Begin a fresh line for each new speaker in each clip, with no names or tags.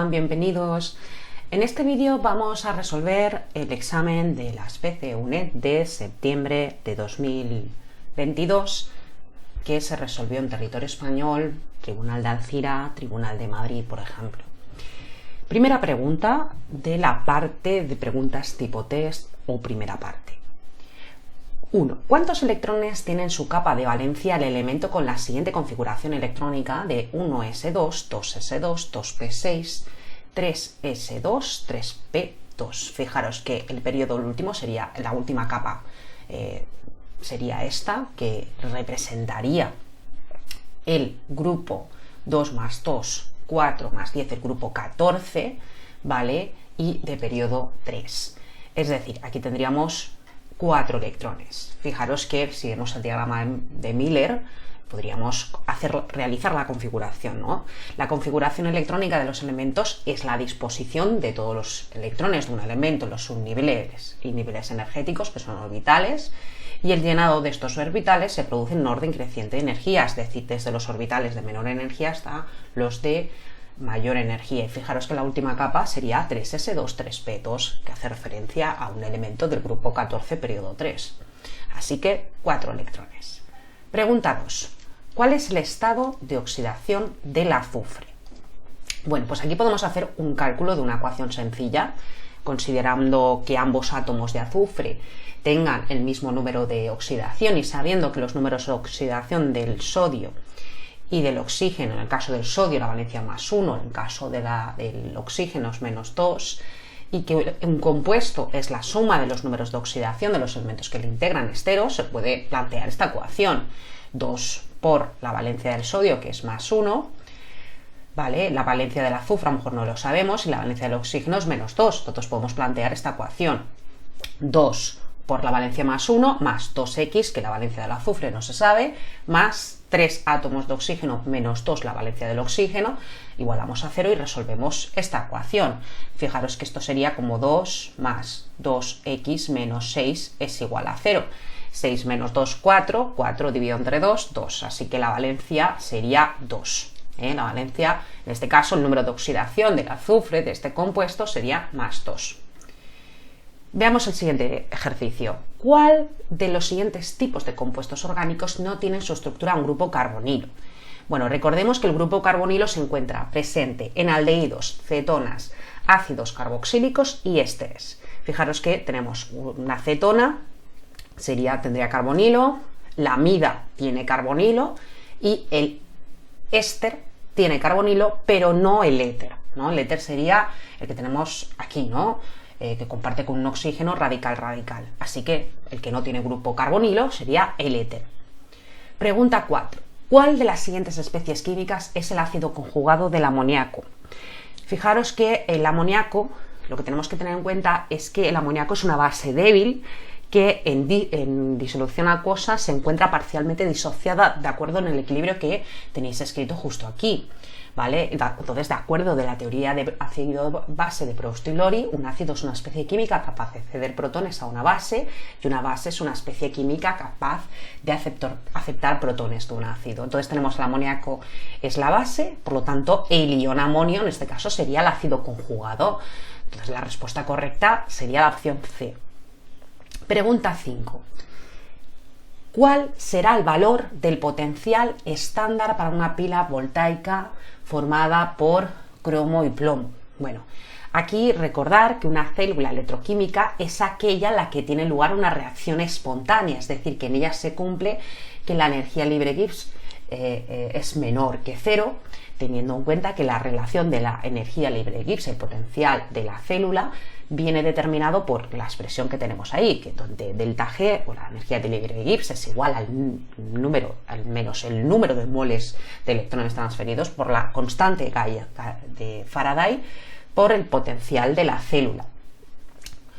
Hola, bienvenidos. En este vídeo vamos a resolver el examen de la especie UNED de septiembre de 2022 que se resolvió en territorio español, Tribunal de Alcira, Tribunal de Madrid, por ejemplo. Primera pregunta de la parte de preguntas tipo test o primera parte. 1. ¿Cuántos electrones tiene en su capa de valencia el elemento con la siguiente configuración electrónica de 1s2, 2s2, 2p6, 3s2, 3p2? Fijaros que el periodo último sería la última capa, sería esta, que representaría el grupo 2 más 2, 4 más 10, el grupo 14, ¿vale? Y de periodo 3. Es decir, aquí tendríamos 4 electrones. Fijaros que si vemos el diagrama de Miller, podríamos realizar la configuración, ¿no? La configuración electrónica de los elementos es la disposición de todos los electrones de un elemento en los subniveles y niveles energéticos, que son orbitales, y el llenado de estos orbitales se produce en orden creciente de energía, es decir, desde los orbitales de menor energía hasta los de mayor energía. Y fijaros que la última capa sería 3s2, 3p2, que hace referencia a un elemento del grupo 14, periodo 3. Así que 4 electrones. Pregunta 2. ¿Cuál es el estado de oxidación del azufre? Bueno, pues aquí podemos hacer un cálculo de una ecuación sencilla, considerando que ambos átomos de azufre tengan el mismo número de oxidación y sabiendo que los números de oxidación del sodio y del oxígeno, en el caso del sodio la valencia más 1, en el caso del oxígeno es menos 2, y que un compuesto es la suma de los números de oxidación de los elementos que le integran esteros, se puede plantear esta ecuación. 2 por la valencia del sodio, que es más 1, ¿vale? La valencia del azufre a lo mejor no lo sabemos, y la valencia del oxígeno es menos 2, entonces podemos plantear esta ecuación. 2 por la valencia más 1, más 2x, que la valencia del azufre no se sabe, más 3 átomos de oxígeno menos 2 la valencia del oxígeno, igualamos a 0 y resolvemos esta ecuación. Fijaros que esto sería como 2 más 2x menos 6 es igual a 0. 6 menos 2, 4, 4 dividido entre 2, 2, así que la valencia sería 2. La valencia, en este caso, el número de oxidación del azufre de este compuesto sería más 2. Veamos el siguiente ejercicio. ¿Cuál de los siguientes tipos de compuestos orgánicos no tiene en su estructura un grupo carbonilo? Bueno, recordemos que el grupo carbonilo se encuentra presente en aldehídos, cetonas, ácidos carboxílicos y ésteres. Fijaros que tenemos una cetona, tendría carbonilo, la amida tiene carbonilo y el éster tiene carbonilo, pero no el éter, ¿no? El éter sería el que tenemos aquí, ¿no? Que comparte con un oxígeno radical-radical. Así que el que no tiene grupo carbonilo sería el éter. Pregunta 4. ¿Cuál de las siguientes especies químicas es el ácido conjugado del amoníaco? Fijaros que el amoníaco, lo que tenemos que tener en cuenta es que el amoníaco es una base débil que en disolución acuosa se encuentra parcialmente disociada de acuerdo en el equilibrio que tenéis escrito justo aquí, ¿vale? Entonces, de acuerdo de la teoría de ácido base de Proust y Lori, un ácido es una especie química capaz de ceder protones a una base y una base es una especie química capaz de aceptar protones de un ácido. Entonces tenemos el amoníaco es la base, por lo tanto el ion amonio en este caso sería el ácido conjugado. Entonces la respuesta correcta sería la opción C. Pregunta 5. ¿Cuál será el valor del potencial estándar para una pila voltaica formada por cromo y plomo? Bueno, aquí recordar que una célula electroquímica es aquella en la que tiene lugar una reacción espontánea, es decir, que en ella se cumple que la energía libre Gibbs es menor que 0, teniendo en cuenta que la relación de la energía libre Gibbs, el potencial de la célula, viene determinado por la expresión que tenemos ahí, que donde delta G, o la energía libre Gibbs, es igual al menos el número de moles de electrones transferidos por la constante de Faraday por el potencial de la célula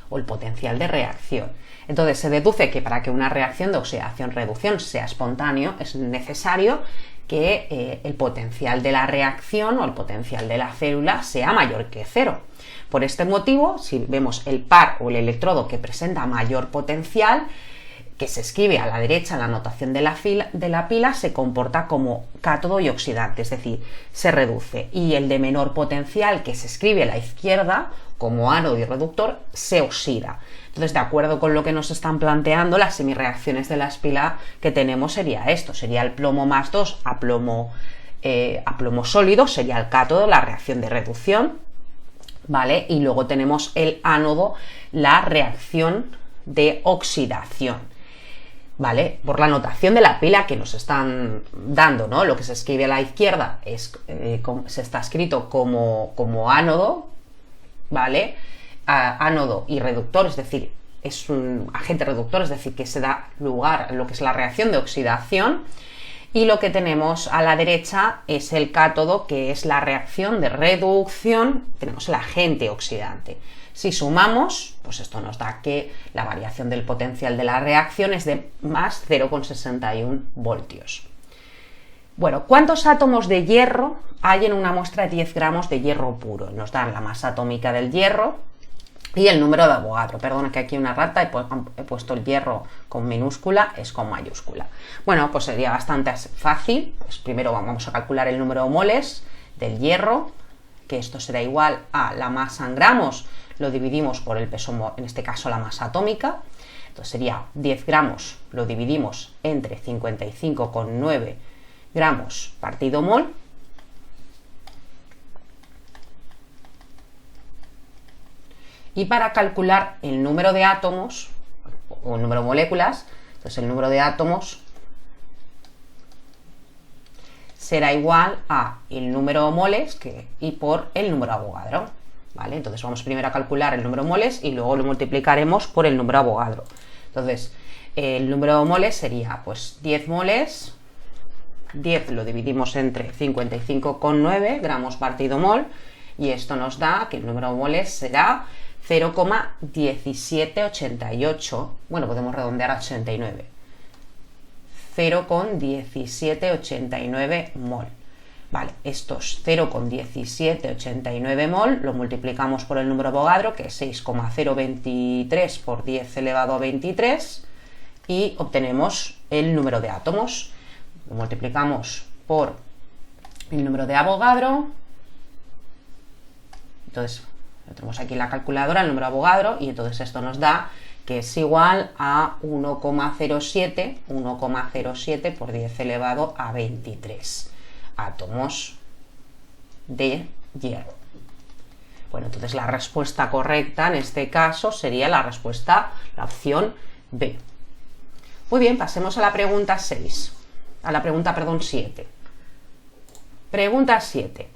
o el potencial de reacción. Entonces se deduce que para que una reacción de oxidación-reducción sea espontáneo es necesario que el potencial de la reacción o el potencial de la célula sea mayor que 0. Por este motivo, si vemos el par o el electrodo que presenta mayor potencial, que se escribe a la derecha en la notación de la pila, se comporta como cátodo y oxidante, es decir, se reduce. Y el de menor potencial, que se escribe a la izquierda como ánodo y reductor, se oxida. Entonces, de acuerdo con lo que nos están planteando, las semireacciones de la pila que tenemos sería esto, sería el plomo más 2 a plomo sólido, sería el cátodo, la reacción de reducción, ¿vale? Y luego tenemos el ánodo, la reacción de oxidación. ¿Vale? Por la notación de la pila que nos están dando, ¿no? Lo que se escribe a la izquierda se está escrito como ánodo, ¿vale? Ánodo y reductor, es decir, es un agente reductor, es decir, que se da lugar a lo que es la reacción de oxidación. Y lo que tenemos a la derecha es el cátodo, que es la reacción de reducción, tenemos el agente oxidante. Si sumamos, pues esto nos da que la variación del potencial de la reacción es de más 0,61 voltios. Bueno, ¿cuántos átomos de hierro hay en una muestra de 10 gramos de hierro puro? Nos dan la masa atómica del hierro y el número de Avogadro. Perdona que aquí una rata, he puesto el hierro con minúscula, es con mayúscula. Bueno, pues sería bastante fácil. Pues primero vamos a calcular el número de moles del hierro, que esto será igual a la masa en gramos, lo dividimos por el peso, en este caso la masa atómica. Entonces sería 10 gramos, lo dividimos entre 55,9 gramos partido mol. Y para calcular el número de átomos, o el número de moléculas, entonces el número de átomos será igual a el número de moles y por el número de Avogadro, ¿vale? Entonces vamos primero a calcular el número de moles y luego lo multiplicaremos por el número de Avogadro. Entonces el número de moles sería pues 10 moles, 10 lo dividimos entre 55,9 gramos partido mol, y esto nos da que el número de moles será 0,1788, bueno, podemos redondear a 89, 0,1789 mol. Vale, estos 0,1789 mol lo multiplicamos por el número de Avogadro, que es 6,023 por 10 elevado a 23, y obtenemos el número de átomos. Lo multiplicamos por el número de Avogadro, entonces tenemos aquí en la calculadora el número de Avogadro, y entonces esto nos da que es igual a 1,07 por 10 elevado a 23 átomos de hierro. Bueno, entonces la respuesta correcta en este caso sería la opción B. Muy bien, pasemos a la pregunta 6. A la pregunta, perdón, 7. Pregunta 7.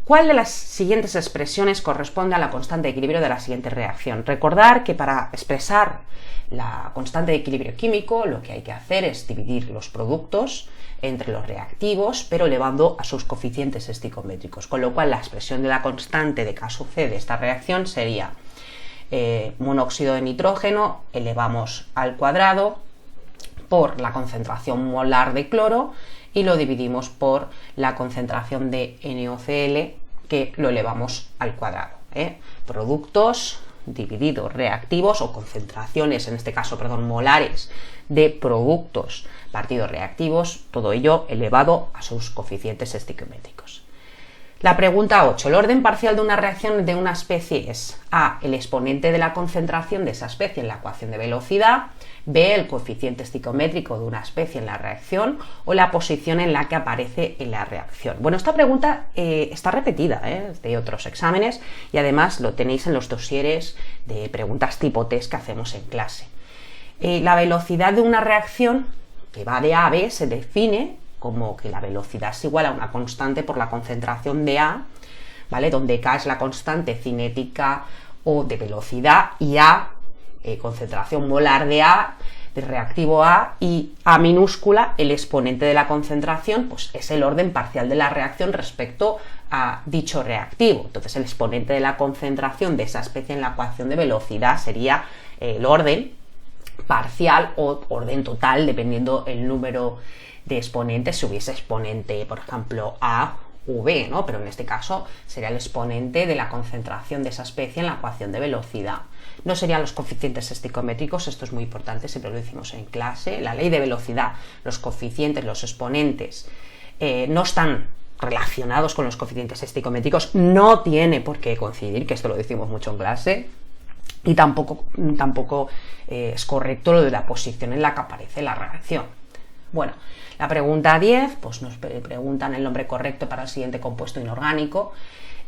¿Cuál de las siguientes expresiones corresponde a la constante de equilibrio de la siguiente reacción? Recordar que para expresar la constante de equilibrio químico lo que hay que hacer es dividir los productos entre los reactivos, pero elevando a sus coeficientes estequiométricos, con lo cual la expresión de la constante de caso C de esta reacción sería monóxido de nitrógeno, elevamos al cuadrado por la concentración molar de cloro, y lo dividimos por la concentración de NaOCl, que lo elevamos al cuadrado. Productos divididos reactivos, o concentraciones, en este caso, perdón, molares de productos partidos reactivos, todo ello elevado a sus coeficientes estequiométricos. La pregunta 8. El orden parcial de una reacción de una especie es A, el exponente de la concentración de esa especie en la ecuación de velocidad, B, el coeficiente estequiométrico de una especie en la reacción, o la posición en la que aparece en la reacción. Bueno, esta pregunta está repetida de otros exámenes, y además lo tenéis en los dosieres de preguntas tipo test que hacemos en clase. La velocidad de una reacción que va de A a B se define como que la velocidad es igual a una constante por la concentración de A, ¿vale? Donde K es la constante cinética o de velocidad, y A, concentración molar de A, de reactivo A, y A minúscula, el exponente de la concentración, pues es el orden parcial de la reacción respecto a dicho reactivo. Entonces el exponente de la concentración de esa especie en la ecuación de velocidad sería el orden parcial o orden total, dependiendo el número de exponentes, si hubiese exponente, por ejemplo, A V, ¿no? Pero en este caso sería el exponente de la concentración de esa especie en la ecuación de velocidad. No serían los coeficientes estequiométricos, esto es muy importante, siempre lo decimos en clase. La ley de velocidad, los coeficientes, los exponentes no están relacionados con los coeficientes estequiométricos, no tiene por qué coincidir, que esto lo decimos mucho en clase. Y tampoco es correcto lo de la posición en la que aparece la reacción. Bueno, la pregunta 10, pues nos preguntan el nombre correcto para el siguiente compuesto inorgánico.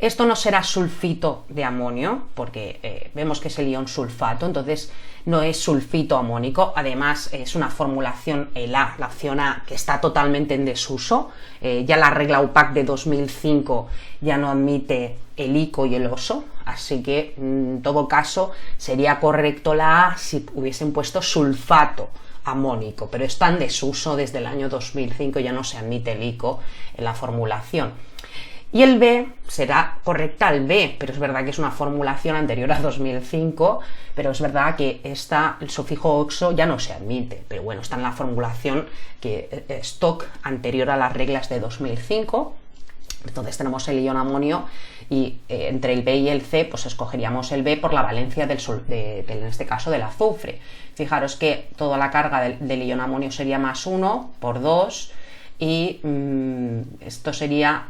Esto no será sulfito de amonio, porque vemos que es el ion sulfato, entonces no es sulfito amónico. Además, es una formulación, la opción A, que está totalmente en desuso. Ya la regla UPAC de 2005 ya no admite el ico y el oso, así que en todo caso sería correcto la A si hubiesen puesto sulfato amónico, pero está en desuso desde el año 2005, ya no se admite el ico en la formulación. Y el B, será correcta el B, pero es verdad que es una formulación anterior a 2005, pero es verdad que el sufijo oxo ya no se admite, pero bueno, está en la formulación que stock anterior a las reglas de 2005. Entonces tenemos el ion amonio y entre el B y el C pues escogeríamos el B por la valencia en este caso del azufre. Fijaros que toda la carga del ion amonio sería más 1 por 2 y esto sería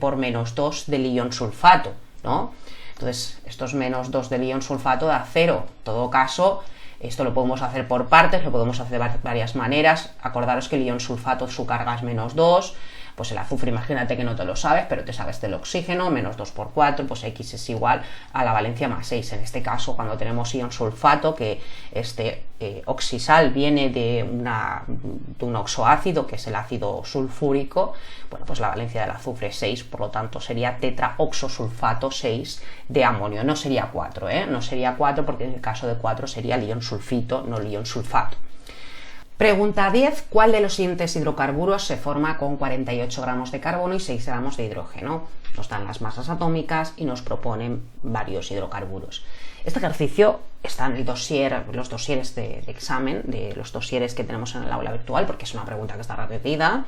por menos 2 del ion sulfato, ¿no? Entonces estos menos 2 del ion sulfato da 0. En todo caso, esto lo podemos hacer por partes, lo podemos hacer de varias maneras. Acordaros que el ion sulfato su carga es menos 2. Pues el azufre, imagínate que no te lo sabes, pero te sabes del oxígeno, menos 2 por 4, pues X es igual a la valencia más 6. En este caso, cuando tenemos ion sulfato, que este oxisal viene de un oxoácido, que es el ácido sulfúrico, bueno, pues la valencia del azufre es 6, por lo tanto sería tetraoxosulfato 6 de amonio. No sería 4, no sería 4, porque en el caso de 4 sería el ion sulfito, no el ion sulfato. Pregunta 10. ¿Cuál de los siguientes hidrocarburos se forma con 48 gramos de carbono y 6 gramos de hidrógeno? Nos dan las masas atómicas y nos proponen varios hidrocarburos. Este ejercicio está en los dosieres de examen, de los dosieres que tenemos en el aula virtual, porque es una pregunta que está repetida.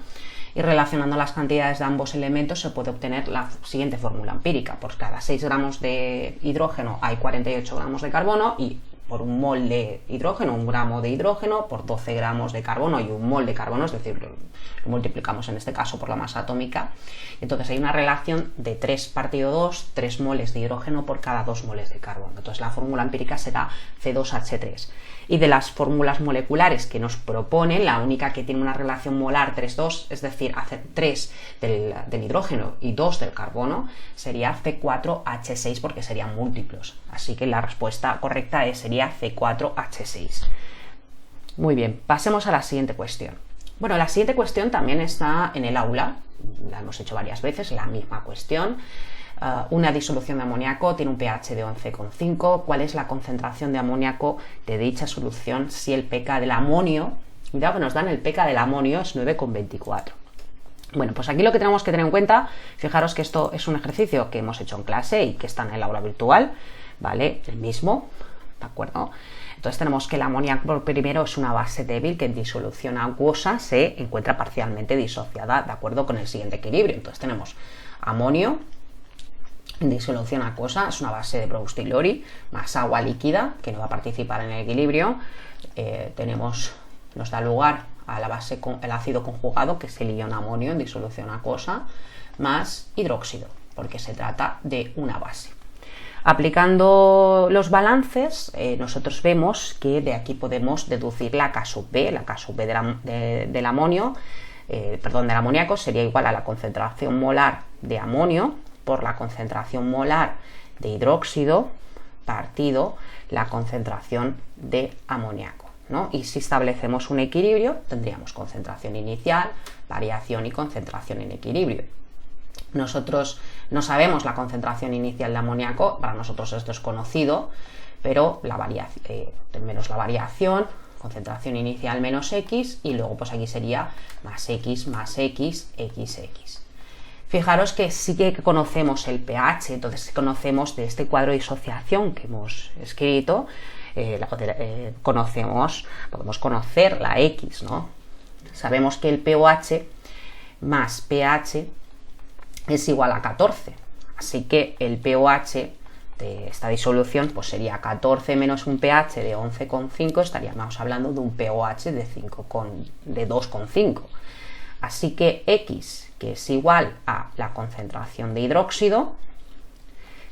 Y relacionando las cantidades de ambos elementos se puede obtener la siguiente fórmula empírica. Por cada 6 gramos de hidrógeno hay 48 gramos de carbono y por un mol de hidrógeno, 1 gramo de hidrógeno, por 12 gramos de carbono y 1 mol de carbono, es decir, lo multiplicamos en este caso por la masa atómica. Entonces hay una relación de 3 partido 2, 3 moles de hidrógeno por cada 2 moles de carbono. Entonces la fórmula empírica será C2H3. Y de las fórmulas moleculares que nos proponen, la única que tiene una relación molar 3-2, es decir, hacer 3 del hidrógeno y 2 del carbono, sería C4H6 porque serían múltiplos. Así que la respuesta correcta sería C4H6. Muy bien, pasemos a la siguiente cuestión. Bueno, la siguiente cuestión también está en el aula, la hemos hecho varias veces, la misma cuestión. Una disolución de amoníaco tiene un pH de 11,5. ¿Cuál es la concentración de amoníaco de dicha solución si el pK del amonio, mirad que nos dan el pK del amonio, es 9,24? Bueno, pues aquí lo que tenemos que tener en cuenta, fijaros que esto es un ejercicio que hemos hecho en clase y que está en el aula virtual, ¿vale? El mismo, ¿de acuerdo? Entonces tenemos que el amoníaco primero es una base débil que en disolución acuosa se encuentra parcialmente disociada, de acuerdo con el siguiente equilibrio. Entonces tenemos amonio en disolución acuosa, es una base de Brous-Taylori, más agua líquida que no va a participar en el equilibrio. Nos da lugar a la base el ácido conjugado, que es el ion amonio en disolución acuosa, más hidróxido, porque se trata de una base. Aplicando los balances, nosotros vemos que de aquí podemos deducir la K sub B. La K sub B del amoníaco sería igual a la concentración molar de amonio por la concentración molar de hidróxido partido la concentración de amoníaco, ¿no? Y si establecemos un equilibrio, tendríamos concentración inicial, variación y concentración en equilibrio. Nosotros no sabemos la concentración inicial de amoníaco, para nosotros esto es conocido, pero menos la variación, concentración inicial menos X, y luego pues aquí sería más X, XX. Fijaros que sí que conocemos el pH, entonces conocemos de este cuadro de disociación que hemos escrito, podemos conocer la X, ¿no? Sabemos que el pOH más pH es igual a 14. Así que el pOH de esta disolución pues sería 14 menos un pH de 11,5, estaríamos hablando de un pOH de 2,5. Así que X, que es igual a la concentración de hidróxido,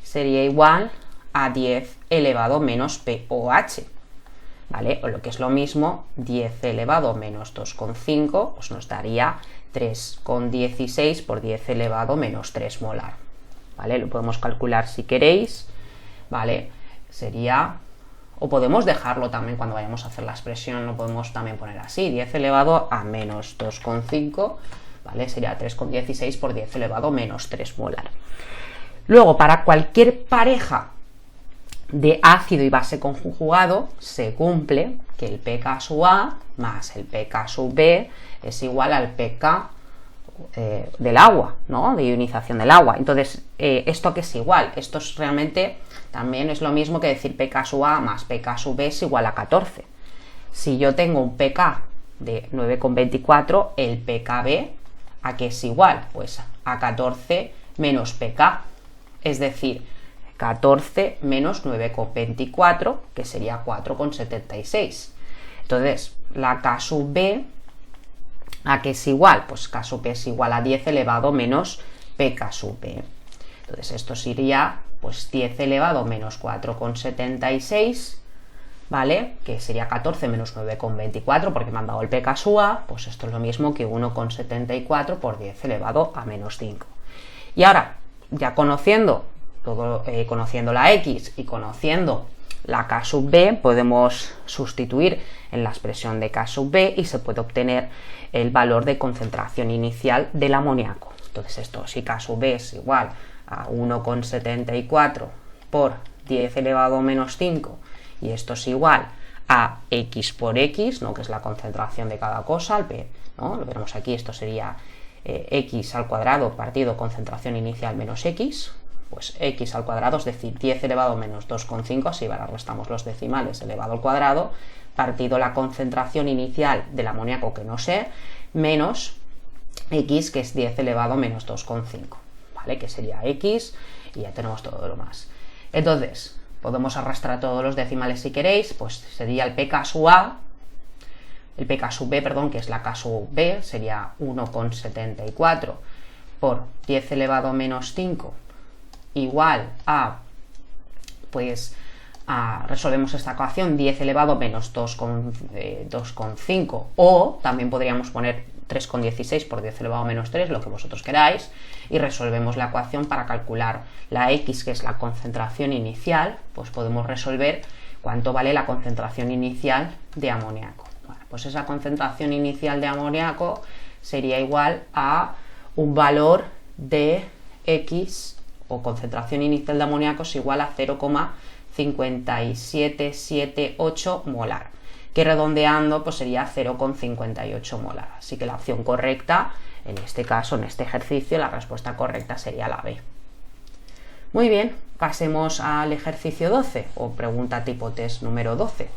sería igual a 10 elevado menos pOH, ¿vale? O lo que es lo mismo, 10 elevado menos 2,5, pues nos daría 3,16 por 10 elevado menos 3 molar, ¿vale? Lo podemos calcular si queréis, ¿vale? Sería, o podemos dejarlo también cuando vayamos a hacer la expresión, lo podemos también poner así, 10 elevado a menos 2,5, ¿vale? Sería 3,16 por 10 elevado menos 3 molar. Luego, para cualquier pareja de ácido y base conjugado, se cumple que el pK sub A más el pK sub B es igual al pK del agua, ¿no? De ionización del agua. Entonces, ¿esto qué es igual? Esto es realmente también es lo mismo que decir pK sub A más pK sub B es igual a 14. Si yo tengo un pK de 9,24, el pKb, ¿a qué es igual? Pues a 14 menos pK, es decir, 14 menos 9,24, que sería 4,76. Entonces, la K sub B, ¿a qué es igual? Pues K sub B es igual a 10 elevado menos pK sub B. Entonces, esto sería pues 10 elevado menos 4,76, ¿vale? Que sería 14 menos 9,24, porque me han dado el pK sub A, pues esto es lo mismo que 1,74 por 10 elevado a menos 5. Y ahora, ya conociendo la X y conociendo la K sub B, podemos sustituir en la expresión de K sub B y se puede obtener el valor de concentración inicial del amoníaco. Entonces esto, si K sub B es igual a 1,74 por 10 elevado a menos 5 y esto es igual a X por X, ¿no? Que es la concentración de cada cosa, ¿no? Lo veremos aquí, esto sería X al cuadrado partido concentración inicial menos X, pues X al cuadrado, es decir, 10 elevado a menos 2,5, así ahora restamos los decimales elevado al cuadrado, partido la concentración inicial del amoníaco que no sé, menos X, que es 10 elevado a menos 2,5, ¿vale? Que sería X y ya tenemos todo lo más. Entonces, podemos arrastrar todos los decimales si queréis, pues sería el pK sub A, el pK sub B, perdón, que es la K sub B, sería 1,74 por 10 elevado a menos 5, igual a, pues, resolvemos esta ecuación, 10 elevado a menos 2,5, o también podríamos poner 3,16 por 10 elevado a menos 3, lo que vosotros queráis, y resolvemos la ecuación para calcular la X, que es la concentración inicial, pues podemos resolver cuánto vale la concentración inicial de amoníaco. Bueno, pues esa concentración inicial de amoníaco sería igual a un valor de X, o concentración inicial de amoníaco es igual a 0,5778 molar, que redondeando pues sería 0,58 molar. Así que la opción correcta, en este caso, en este ejercicio, la respuesta correcta sería la B. Muy bien, pasemos al ejercicio 12, o pregunta tipo test número 12.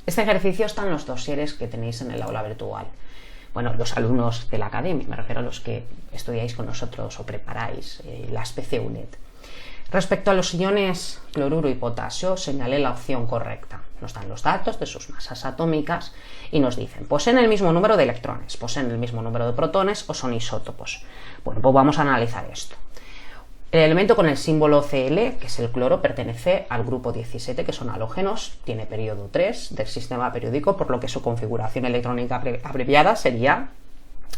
Este ejercicio está en los dosieres que tenéis en el aula virtual. Bueno, los alumnos de la academia, me refiero a los que estudiáis con nosotros o preparáis la especie UNED. Respecto a los iones cloruro y potasio, señalé la opción correcta. Nos dan los datos de sus masas atómicas y nos dicen, poseen el mismo número de electrones, poseen el mismo número de protones o son isótopos. Bueno, pues vamos a analizar esto. El elemento con el símbolo Cl, que es el cloro, pertenece al grupo 17, que son halógenos, tiene periodo 3 del sistema periódico, por lo que su configuración electrónica abreviada sería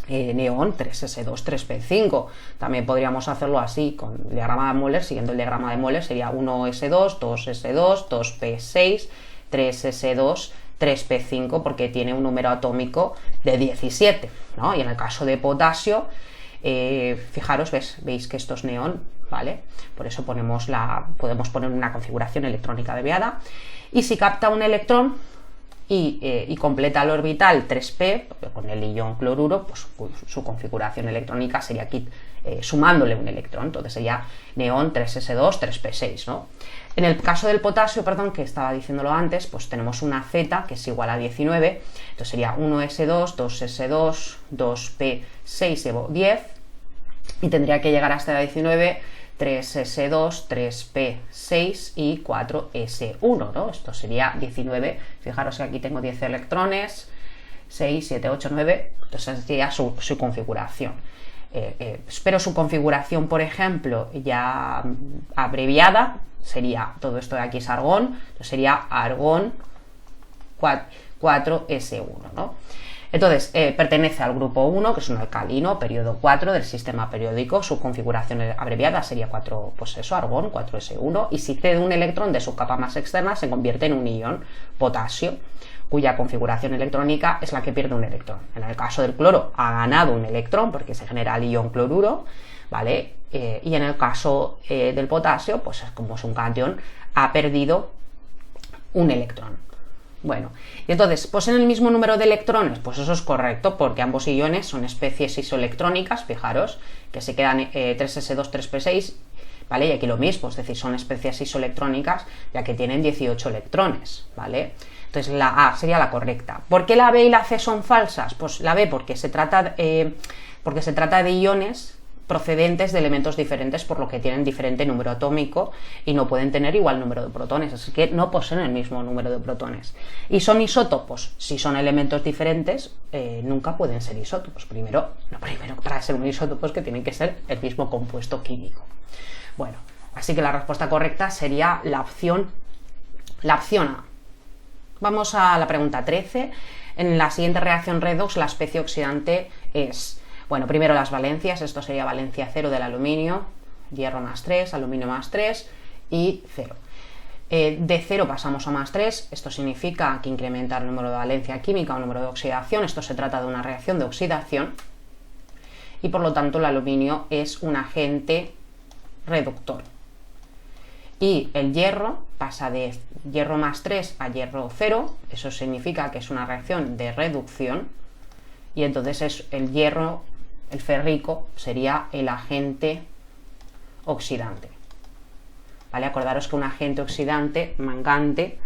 neón 3s2 3p5. También podríamos hacerlo así con el diagrama de Moller, siguiendo el diagrama de Moller sería 1s2, 2s2, 2p6, 3s2, 3p5, porque tiene un número atómico de 17, ¿no? Y en el caso de potasio, fijaros, veis que esto es neón, ¿vale? Por eso podemos poner una configuración electrónica abreviada, y si capta un electrón y completa el orbital 3p con el ion cloruro, pues su configuración electrónica sería aquí sumándole un electrón, entonces sería neón 3s2 3p6, ¿no? En el caso del potasio, perdón, que estaba diciéndolo antes, pues tenemos una Z que es igual a 19, entonces sería 1s2, 2s2, 2p6 llevo 10, y tendría que llegar hasta la 19, 3s2, 3p6 y 4s1, ¿no? Esto sería 19, fijaros que aquí tengo 10 electrones, 6, 7, 8, 9, entonces sería su configuración. Pero su configuración, por ejemplo, ya abreviada, sería, todo esto de aquí es argón, entonces sería argón 4s1, ¿no? Entonces, pertenece al grupo 1, que es un alcalino, periodo 4 del sistema periódico. Su configuración abreviada sería 4, pues eso, argón, 4s1. Y si cede un electrón de su capa más externa, se convierte en un ion, potasio, cuya configuración electrónica es la que pierde un electrón. En el caso del cloro, ha ganado un electrón porque se genera el ion cloruro, ¿vale? Y en el caso del potasio, pues como es un catión, ha perdido un electrón. Bueno, y entonces, ¿poseen el mismo número de electrones? Pues eso es correcto, porque ambos iones son especies isoelectrónicas, fijaros, que se quedan 3s2, 3p6, ¿vale? Y aquí lo mismo, es decir, son especies isoelectrónicas, ya que tienen 18 electrones, ¿vale? Entonces la A sería la correcta. ¿Por qué la B y la C son falsas? Pues la B porque se trata de iones procedentes de elementos diferentes, por lo que tienen diferente número atómico y no pueden tener igual número de protones, así que no poseen el mismo número de protones. ¿Y son isótopos? Si son elementos diferentes, nunca pueden ser isótopos. Primero, para ser un isótopo es que tienen que ser el mismo compuesto químico. Bueno, así que la respuesta correcta sería la opción A. Vamos a la pregunta 13. En la siguiente reacción redox, la especie oxidante es... Bueno, primero las valencias, esto sería valencia 0 del aluminio, hierro más 3, aluminio más 3 y 0. De 0 pasamos a más 3, esto significa que incrementa el número de valencia química o el número de oxidación, esto se trata de una reacción de oxidación y por lo tanto el aluminio es un agente reductor. Y el hierro pasa de hierro más 3 a hierro 0, eso significa que es una reacción de reducción y entonces es el hierro, el férrico, sería el agente oxidante. ¿Vale? Acordaros que un agente oxidante, mangante,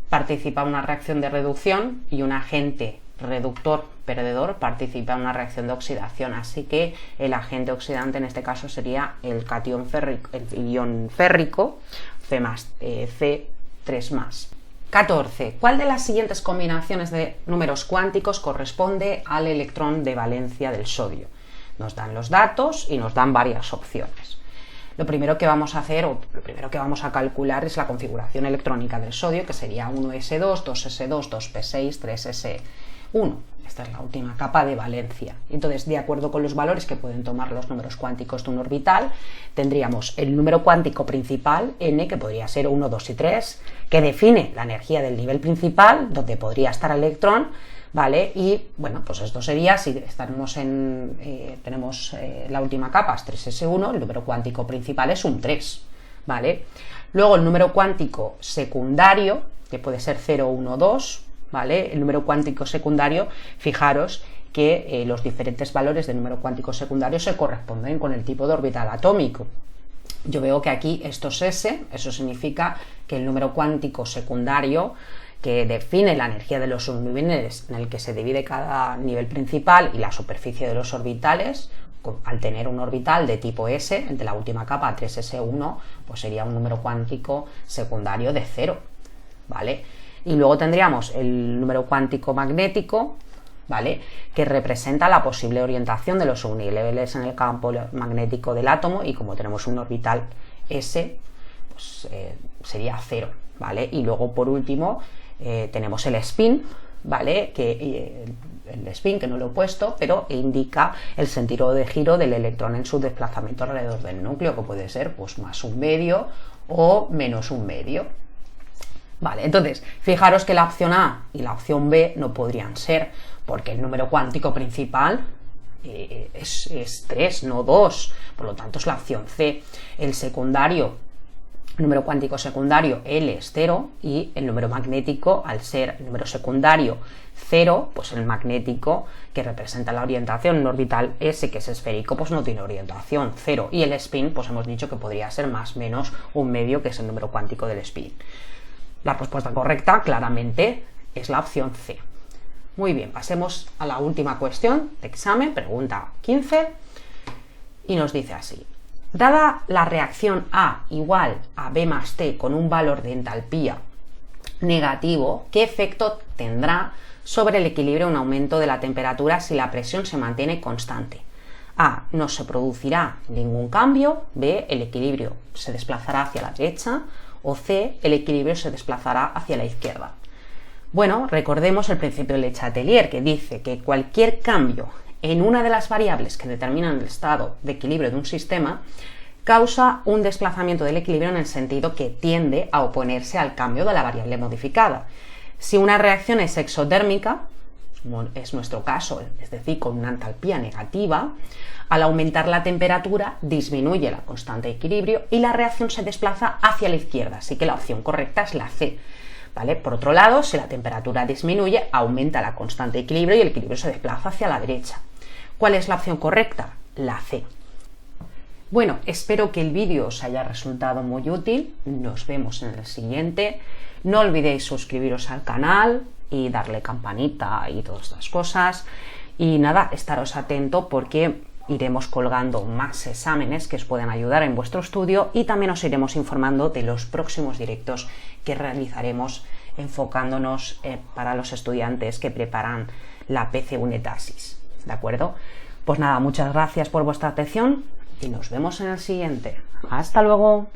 participa en una reacción de reducción y un agente reductor, perdedor, participa en una reacción de oxidación. Así que el agente oxidante en este caso sería el catión férrico, el ion férrico, C3+. 14. ¿Cuál de las siguientes combinaciones de números cuánticos corresponde al electrón de valencia del sodio? Nos dan los datos y nos dan varias opciones. Lo primero que vamos a hacer, o lo primero que vamos a calcular es la configuración electrónica del sodio, que sería 1s2, 2s2, 2p6, 3s1. Esta es la última capa de valencia. Entonces, de acuerdo con los valores que pueden tomar los números cuánticos de un orbital, tendríamos el número cuántico principal, n, que podría ser 1, 2 y 3, que define la energía del nivel principal, donde podría estar el electrón, ¿vale? Y, bueno, pues esto sería, si tenemos la última capa, es 3s1, el número cuántico principal es un 3, ¿vale? Luego el número cuántico secundario, que puede ser 0, 1, 2, ¿vale? El número cuántico secundario, fijaros que los diferentes valores del número cuántico secundario se corresponden con el tipo de orbital atómico. Yo veo que aquí esto es S, eso significa que el número cuántico secundario que define la energía de los subniveles en el que se divide cada nivel principal y la superficie de los orbitales, al tener un orbital de tipo S, el de la última capa 3s1, pues sería un número cuántico secundario de 0, ¿vale? Y luego tendríamos el número cuántico magnético, ¿vale? Que representa la posible orientación de los subniveles en el campo magnético del átomo, y como tenemos un orbital S, pues sería 0, ¿vale? Y luego por último tenemos el spin, ¿vale? El spin, que no lo he puesto, pero indica el sentido de giro del electrón en su desplazamiento alrededor del núcleo, que puede ser pues más un medio o menos un medio. Vale, entonces, fijaros que la opción A y la opción B no podrían ser, porque el número cuántico principal es 3, no 2, por lo tanto es la opción C. El secundario, el número cuántico secundario, L, es 0, y el número magnético, al ser el número secundario 0, pues el magnético, que representa la orientación, un orbital S que es esférico, pues no tiene orientación, 0, y el spin, pues hemos dicho que podría ser más menos un medio, que es el número cuántico del spin. La respuesta correcta, claramente, es la opción C. Muy bien, pasemos a la última cuestión de examen, pregunta 15. y nos dice así: dada la reacción A igual a B más T con un valor de entalpía negativo, ¿qué efecto tendrá sobre el equilibrio un aumento de la temperatura si la presión se mantiene constante? A. No se producirá ningún cambio. B. El equilibrio se desplazará hacia la derecha. O C. El equilibrio se desplazará hacia la izquierda. Bueno, recordemos el principio de Le Chatelier, que dice que cualquier cambio en una de las variables que determinan el estado de equilibrio de un sistema causa un desplazamiento del equilibrio en el sentido que tiende a oponerse al cambio de la variable modificada. Si una reacción es exotérmica, como es nuestro caso, es decir, con una entalpía negativa, al aumentar la temperatura disminuye la constante de equilibrio y la reacción se desplaza hacia la izquierda, así que la opción correcta es la C. ¿Vale? Por otro lado, si la temperatura disminuye, aumenta la constante de equilibrio y el equilibrio se desplaza hacia la derecha. ¿Cuál es la opción correcta? La C. Bueno, espero que el vídeo os haya resultado muy útil. Nos vemos en el siguiente. No olvidéis suscribiros al canal y darle campanita y todas estas cosas. Y nada, estaros atentos porque iremos colgando más exámenes que os pueden ayudar en vuestro estudio y también os iremos informando de los próximos directos que realizaremos enfocándonos para los estudiantes que preparan la PC UNED ASIS. ¿De acuerdo? Pues nada, muchas gracias por vuestra atención y nos vemos en el siguiente. ¡Hasta luego!